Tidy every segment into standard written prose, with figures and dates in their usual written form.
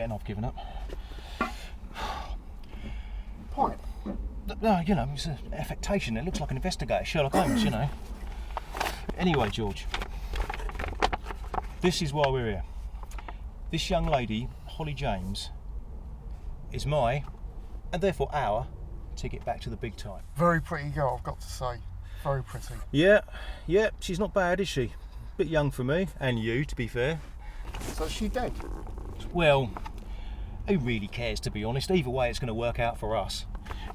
forgetting I've given up. Point. No, you know, it's an affectation. It looks like an investigator, Sherlock Holmes, you know. Anyway, George, this is why we're here. This young lady, Holly James, is my, and therefore our, ticket back to the big time. Very pretty girl, I've got to say. Very pretty. Yeah, she's not bad, is she? Bit young for me, and you, to be fair. So is she dead? Well, who really cares, to be honest? Either way, it's going to work out for us.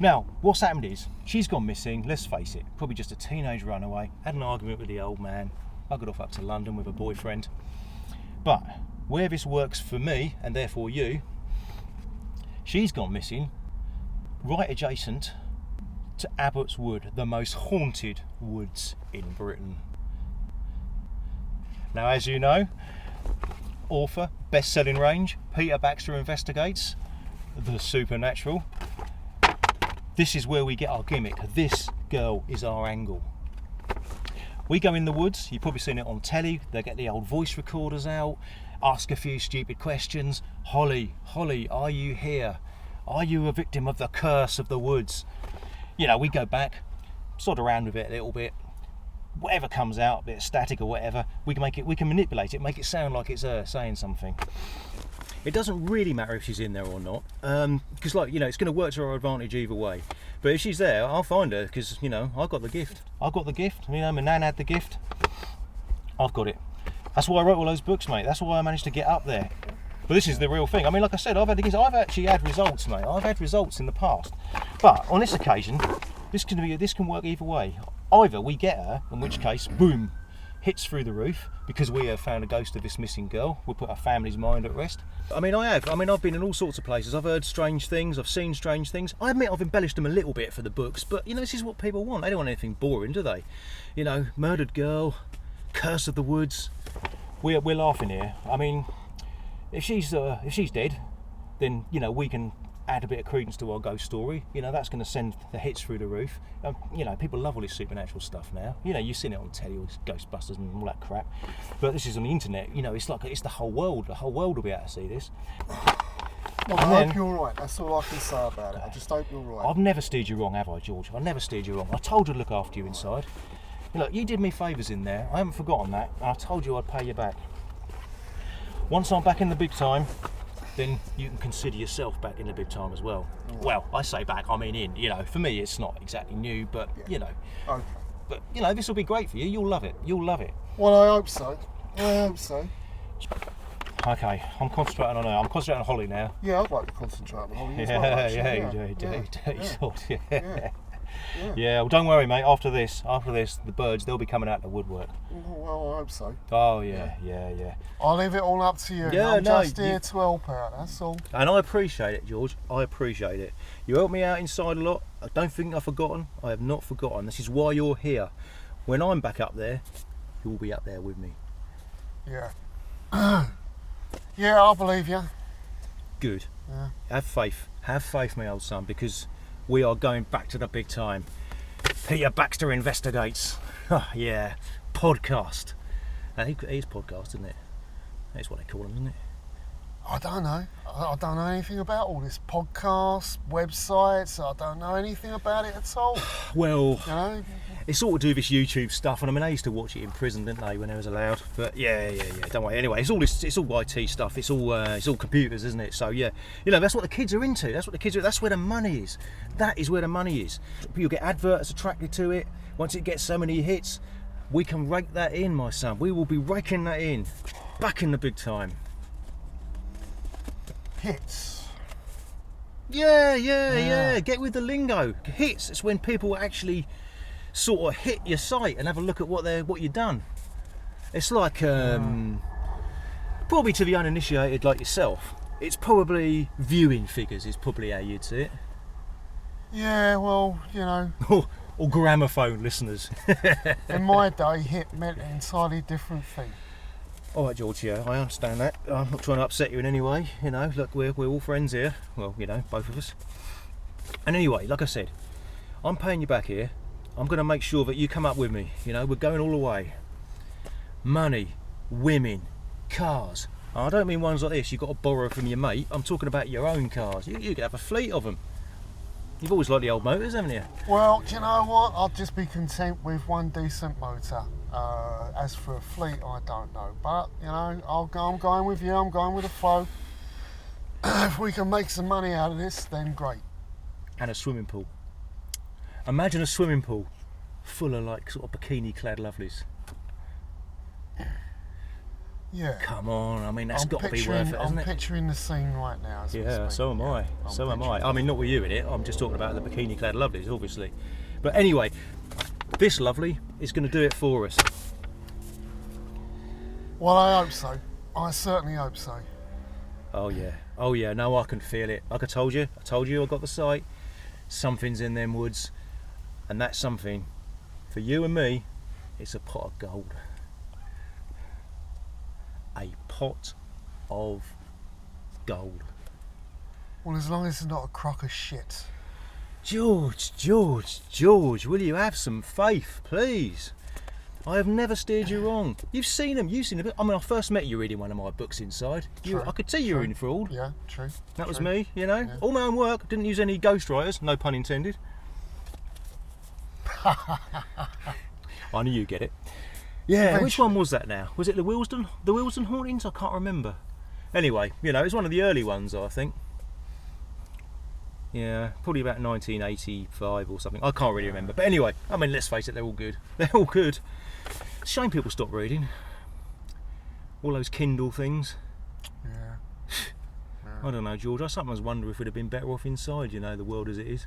Now, what's happened is, she's gone missing, let's face it, probably just a teenage runaway, had an argument with the old man, buggered off up to London with a boyfriend. But, where this works for me, and therefore you, she's gone missing, right adjacent to Abbott's Wood, the most haunted woods in Britain. Now, as you know, author, best-selling range, Peter Baxter Investigates, The Supernatural. This is where we get our gimmick. This girl is our angle. We go in the woods, you've probably seen it on telly, they get the old voice recorders out, ask a few stupid questions. Holly, are you here? Are you a victim of the curse of the woods? You know, we go back, sod around with it a little bit. Whatever comes out, a bit of static or whatever, we can manipulate it, make it sound like it's her saying something. It doesn't really matter if she's in there or not, because, like, you know, it's going to work to our advantage either way. But if she's there, I'll find her, because, you know, I've got the gift. You know, my nan had the gift. I've got it. That's why I wrote all those books, mate. That's why I managed to get up there. But this is the real thing. I mean, like I said, I've actually had results, mate. I've had results in the past. But on this occasion, this can work either way. Either we get her, in which case, boom, hits through the roof, because we have found a ghost of this missing girl. We'll put our family's mind at rest. I mean, I've been in all sorts of places. I've heard strange things, I've seen strange things. I admit I've embellished them a little bit for the books, but, you know, this is what people want. They don't want anything boring, do they? You know, murdered girl, curse of the woods. We're laughing here. I mean, if she's dead, then, you know, we can add a bit of credence to our ghost story. You know, that's going to send the hits through the roof. You know, people love all this supernatural stuff now. You know, you've seen it on telly, all this Ghostbusters and all that crap. But this is on the internet. You know, it's the whole world. The whole world will be able to see this. Well, I hope you're right. That's all I can say about it. I just hope you're right. I've never steered you wrong, have I, George? I've never steered you wrong. I told you to look after you inside. You know, you did me favours in there. I haven't forgotten that. And I told you I'd pay you back. Once I'm back in the big time, then you can consider yourself back in the big time as well. Yeah. Well, I say back, I mean in. You know, for me it's not exactly new, but yeah. You know. Okay. But, you know, this will be great for you. You'll love it. Well, I hope so. Okay, I'm concentrating on her. I'm concentrating on Holly now. Yeah, I'd like to concentrate on Holly as well, actually. Yeah, well, don't worry, mate. After this, the birds, they'll be coming out of the woodwork. Well, I hope so. Oh, yeah. I'll leave it all up to you. Yeah, I'm just here to help out, that's all. And I appreciate it, George. I appreciate it. You helped me out inside a lot. I don't think I've forgotten. I have not forgotten. This is why you're here. When I'm back up there, you'll be up there with me. Yeah. Yeah, I believe you. Good. Yeah. Have faith, my old son, because we are going back to the big time. Peter Baxter Investigates. Oh, yeah, podcast. It is podcast, isn't it? That's what they call them, isn't it? I don't know. I don't know anything about all this podcasts, websites. I don't know anything about it at all. Well, you know? It's all to do with this YouTube stuff, and I mean, they used to watch it in prison, didn't they, when they was allowed? But yeah. Don't worry. Anyway, it's all IT stuff. It's all computers, isn't it? So yeah, you know, that's what the kids are into. That's where the money is. That is where the money is. You'll get adverts attracted to it. Once it gets so many hits, we can rake that in, my son. We will be raking that in, back in the big time. Hits. Yeah. Get with the lingo. Hits. It's when people actually sort of hit your site and have a look at what you've done. It's like probably to the uninitiated like yourself, it's probably viewing figures is probably how you'd see it. Yeah, well, you know. or gramophone listeners. In my day, hit meant an entirely different thing. All right, George. Yeah, I understand that. I'm not trying to upset you in any way. You know, look, we're all friends here. Well, you know, both of us. And anyway, like I said, I'm paying you back here. I'm going to make sure that you come up with me. You know, we're going all the way. Money, women, cars, I don't mean ones like this you've got to borrow from your mate. I'm talking about your own cars. You could have a fleet of them. You've always liked the old motors, haven't you? Well, do you know what? I'll just be content with one decent motor. As for a fleet, I don't know. But, you know, I'm going with you. I'm going with the flow. If we can make some money out of this, then great. And a swimming pool. Imagine a swimming pool full of like sort of bikini-clad lovelies. Yeah. Come on, I mean that's got to be worth it, hasn't I'm it? picturing the scene right now. As we speak. So am I. I'm So am I. picturing I mean, not with you in it. I'm just talking about the bikini-clad lovelies, obviously. But anyway, this lovely is going to do it for us. Well, I hope so. I certainly hope so. Oh yeah. Oh yeah. No, I can feel it. Like I told you I got the sight. Something's in them woods, and that something, for you and me, it's a pot of gold. A pot of gold. Well, as long as it's not a crock of shit. George, will you have some faith, please? I have never steered you wrong. You've seen them. I mean, I first met you reading one of my books inside. I could see you were enthralled. Yeah, true. That was me, you know. Yeah. All my own work. Didn't use any ghostwriters, no pun intended. I knew you'd get it. Yeah, Eventually. Which one was that now? Was it the Willesden Hauntings? I can't remember. Anyway, you know, it was one of the early ones, I think. Yeah, probably about 1985 or something. I can't really remember. But anyway, I mean, let's face it, they're all good. They're all good. Shame people stop reading. All those Kindle things. Yeah. I don't know, George. I sometimes wonder if we'd have been better off inside, you know, the world as it is.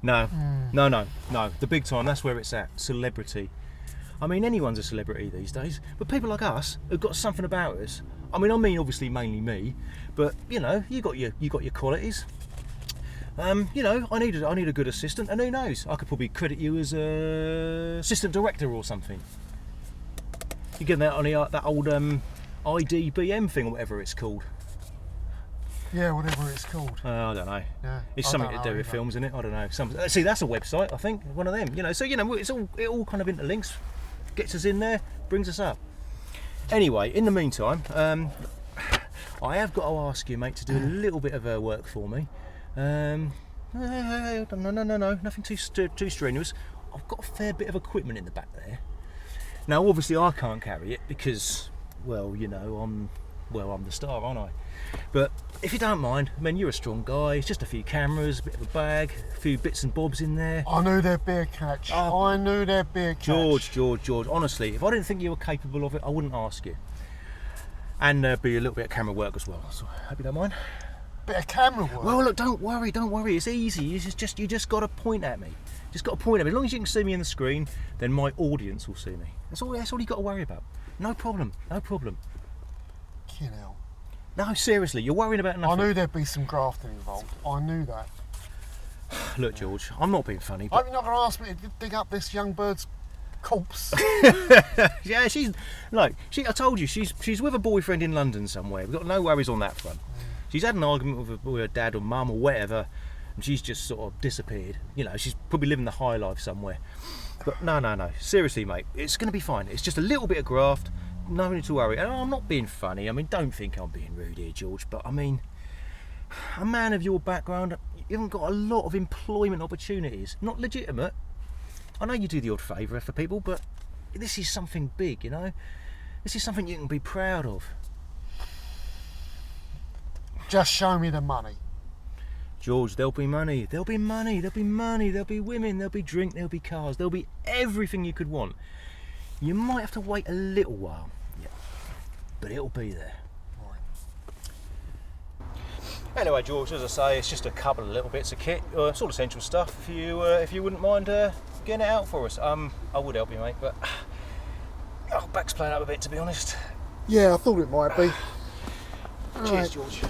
No. The big time, that's where it's at. Celebrity. I mean, anyone's a celebrity these days. But people like us who've got something about us. I mean, obviously mainly me, but you know, you got your qualities. You know, I need a good assistant, and who knows? I could probably credit you as a assistant director or something. You get that on that old IDBM thing or whatever it's called. Yeah, whatever it's called. I don't know. Yeah, It's something to do with films, isn't it? I don't know. See, that's a website, I think, one of them. You know, so you know, it all kind of interlinks, gets us in there, brings us up. Anyway, in the meantime, I have got to ask you, mate, to do a little bit of work for me. No, nothing too strenuous. I've got a fair bit of equipment in the back there. Now, obviously, I can't carry it because, well, you know, I'm the star, aren't I? But if you don't mind, I mean, you're a strong guy. It's just a few cameras, a bit of a bag, a few bits and bobs in there. I knew there'd be a catch. I knew there'd be a catch. George. Honestly, if I didn't think you were capable of it, I wouldn't ask you. And be a little bit of camera work as well. So, hope you don't mind. Bit of camera work. Well, look, don't worry. It's easy. You just got to point at me. Just got to point at me. As long as you can see me in the screen, then my audience will see me. That's all you got to worry about. No problem. You know. No, seriously, you're worrying about nothing. I knew there'd be some grafting involved. I knew that. Look, George, I'm not being funny, I but hope you're not going to ask me to dig up this young bird's corpse. yeah, I told you, she's with a boyfriend in London somewhere. We've got no worries on that front. She's had an argument with her dad or mum or whatever, and she's just sort of disappeared. You know, she's probably living the high life somewhere. But no, seriously, mate, it's going to be fine. It's just a little bit of graft. No need to worry. And I'm not being funny. I mean, don't think I'm being rude here, George. But I mean, a man of your background, you haven't got a lot of employment opportunities. Not legitimate. I know you do the odd favour for people, but this is something big, you know. This is something you can be proud of. Just show me the money. George, there'll be money. There'll be money. There'll be money. There'll be women. There'll be drink. There'll be cars. There'll be everything you could want. You might have to wait a little while. Yeah. But it'll be there. Right. Anyway, George, as I say, it's just a couple of little bits of kit, it's all essential stuff. If you wouldn't mind getting it out for us, I would help you, mate. But back's playing up a bit, to be honest. Yeah, I thought it might be. Cheers, Right. George.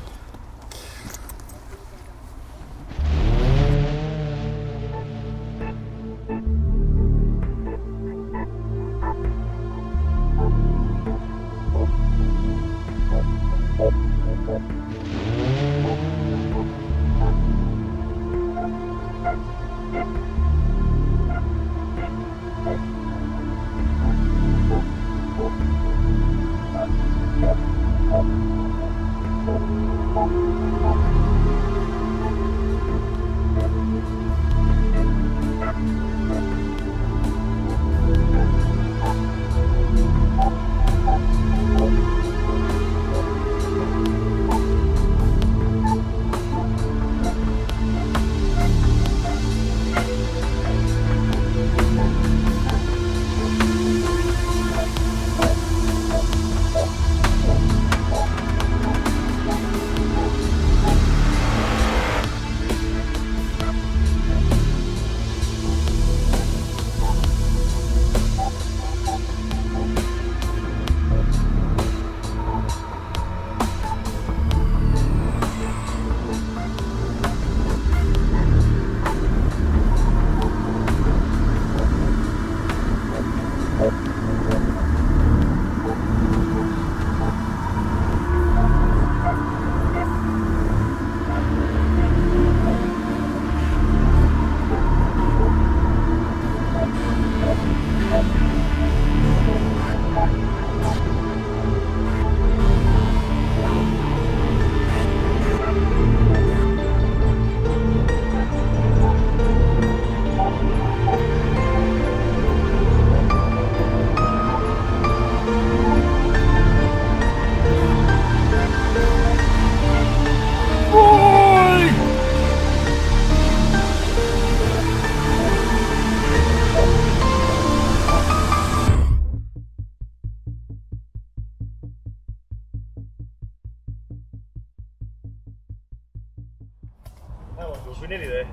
How long, George? We're nearly there.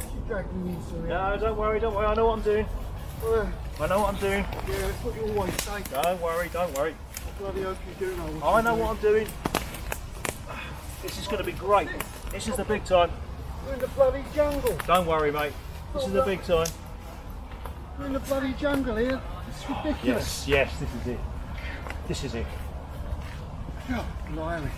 Keep dragging me into it. No, don't worry, don't worry. I know what I'm doing. I know what I'm doing. Yeah, that's what you always say. Don't worry, don't worry. I bloody hope you do know what I you're know doing. what I'm doing. This is going to be great. This is the big time. We're in the bloody jungle. Don't worry, mate. This is the big time. We're in the bloody jungle here. It's ridiculous. Yes, yes, this is it. This is it. Yeah, blimey.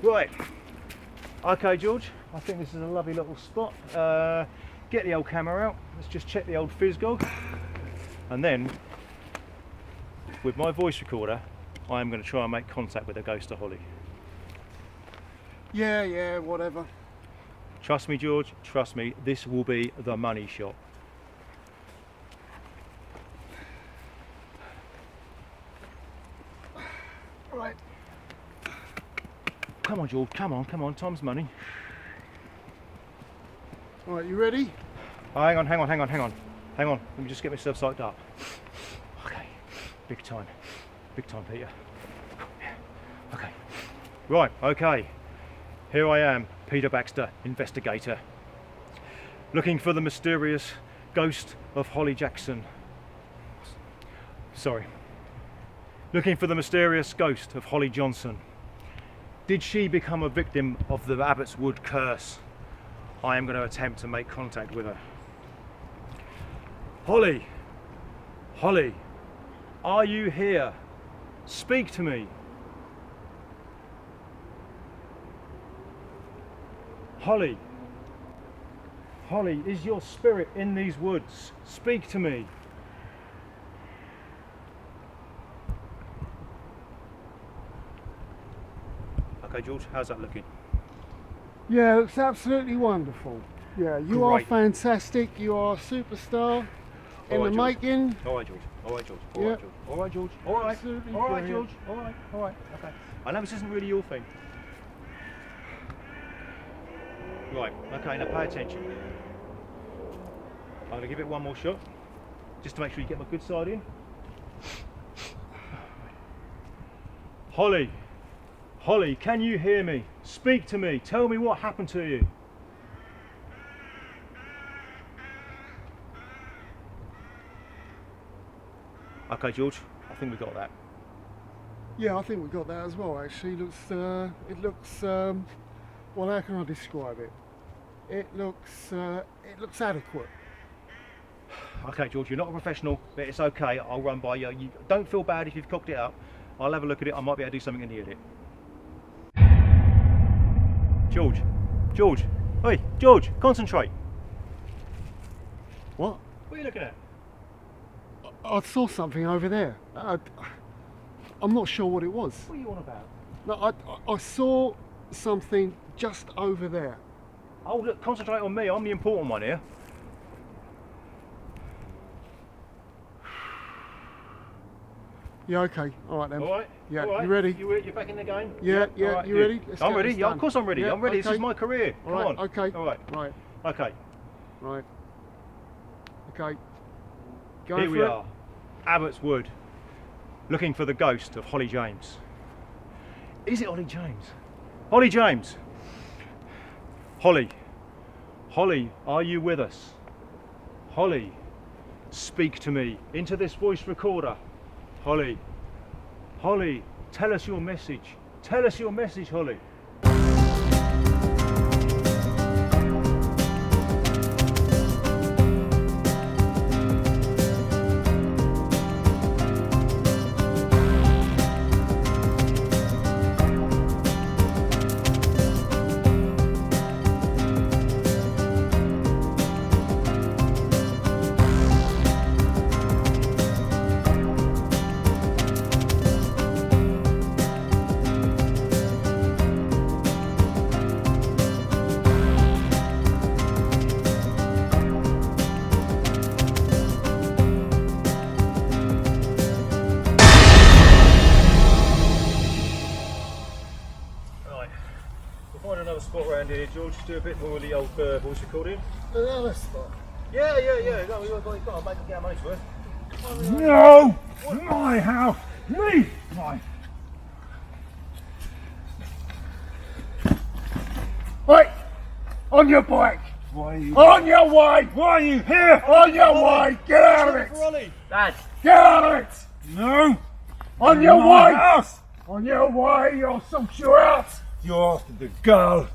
Right, okay George, I think this is a lovely little spot. Get the old camera out, let's just check the old Fizzgog, and then with my voice recorder I am going to try and make contact with the ghost of Holly. Yeah, whatever. Trust me George, trust me, this will be the money shot. Right. Come on George, come on, time's money. Right, you ready? Oh, hang on, let me just get myself psyched up. Okay, big time Peter. Okay, right, okay, here I am, Peter Baxter, investigator, looking for the mysterious ghost of Holly Jackson. Sorry, looking for the mysterious ghost of Holly Johnson. Did she become a victim of the Abbotswood curse? I am going to attempt to make contact with her. Holly! Holly! Are you here? Speak to me! Holly! Holly, is your spirit in these woods? Speak to me! Okay, George, how's that looking? Yeah, it looks absolutely wonderful. Yeah, you are Great. fantastic. You are a superstar in the making. All right, George. All right, George. All Yeah. right, George. All right, George. All right. Absolutely All right, brilliant. George. All right. All right. Okay. I know this isn't really your thing. Right. Okay. Now pay attention. I'm going to give it one more shot, just to make sure you get my good side in. Holly. Holly, can you hear me? Speak to me. Tell me what happened to you. Okay, George, I think we got that. Yeah, I think we got that as well. Actually, it looks. Well, how can I describe it? It looks adequate. Okay, George, you're not a professional, but it's okay. I'll run by you. You don't feel bad if you've cocked it up. I'll have a look at it. I might be able to do something in the edit. George, George, hey, George, concentrate. What? What are you looking at? I saw something over there. I'm not sure what it was. What are you on about? No, I saw something just over there. Oh, look, concentrate on me. I'm the important one here. Yeah, okay. All right then. All right. Yeah, all right. you ready? You're back in the game? Yeah, yeah. All right, You good. ready? Let's I'm get ready. this Yeah, of done. course I'm ready. Yeah, I'm ready. This okay. is my career. All Come right, on. okay. All right. Right. Okay. Right. Okay. Going Here for we it. are, Abbott's Wood, looking for the ghost of Holly James. Is it Holly James? Holly James! Holly, Holly, are you with us? Holly, speak to me into this voice recorder. Holly, Holly, tell us your message. Tell us your message, Holly. Find another spot around here, George. Do a bit more of the old voice recording. Another spot. Yeah. No, we've got to make it get our money's worth. No! My house! Leave my... Wait! On your bike! Why are you? On your way! Why are you here? On your way! Get out of it! Ollie. Dad, Get out of it! No! On your my way! house! On your way, or I'll sort you out! You're after the girl!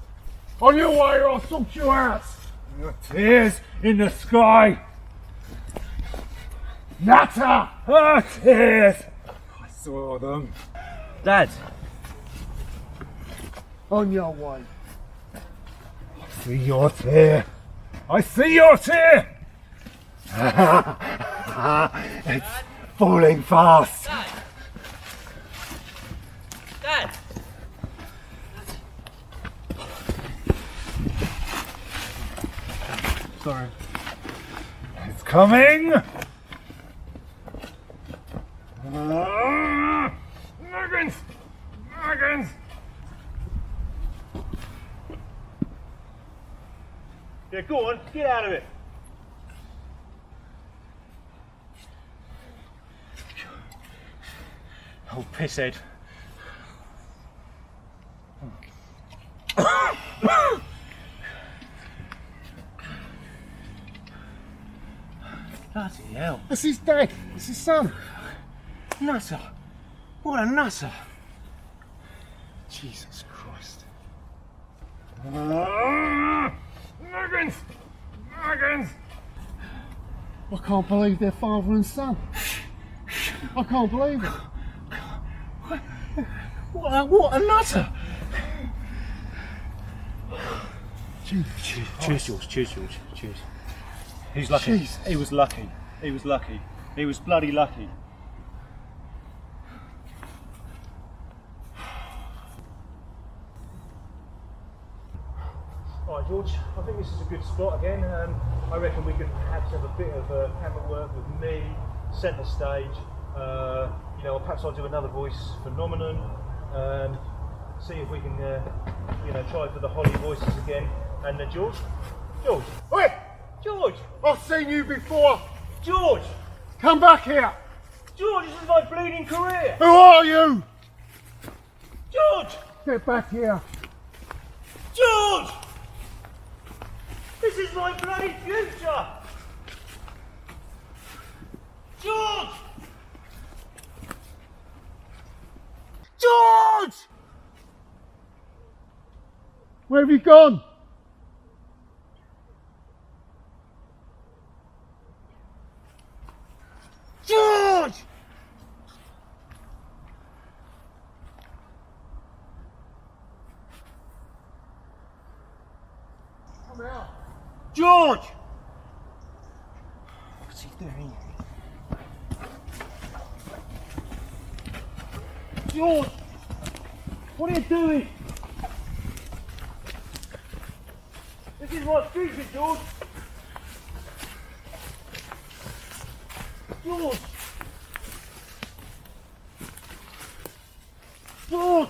On your way, or I'll sort you out! Your tears in the sky! Natter! Her tears! I saw them. Dad, On your way. I see your tear! I see your tear! It's falling fast! Dad, Sorry. It's coming! Dragons! Dragons! Yeah, go on, get out of it. Oh, pisshead. Bloody hell. That's his dad. It's his son. Nutter. What a nutter. Jesus Christ. Dragons! I can't believe they're father and son. I can't believe it. What a nutter! Jeez. Cheers, George. Cheers, George. Cheers. He's lucky. Jesus. He was lucky. He was lucky. He was bloody lucky. Alright, George, I think this is a good spot again. I reckon we could perhaps have a bit of camera work with me, centre stage. You know, perhaps I'll do another voice phenomenon. See if we can, you know, try for the Holly voices again. And George, Wait! George, I've seen you before. George, Come back here. George, this is my bleeding career. Who are you? George, Get back here. George, this is my bloody future. George, George. Where have you gone? George! Come out. George! What's he doing? George! What are you doing? This is my future, George! George! George!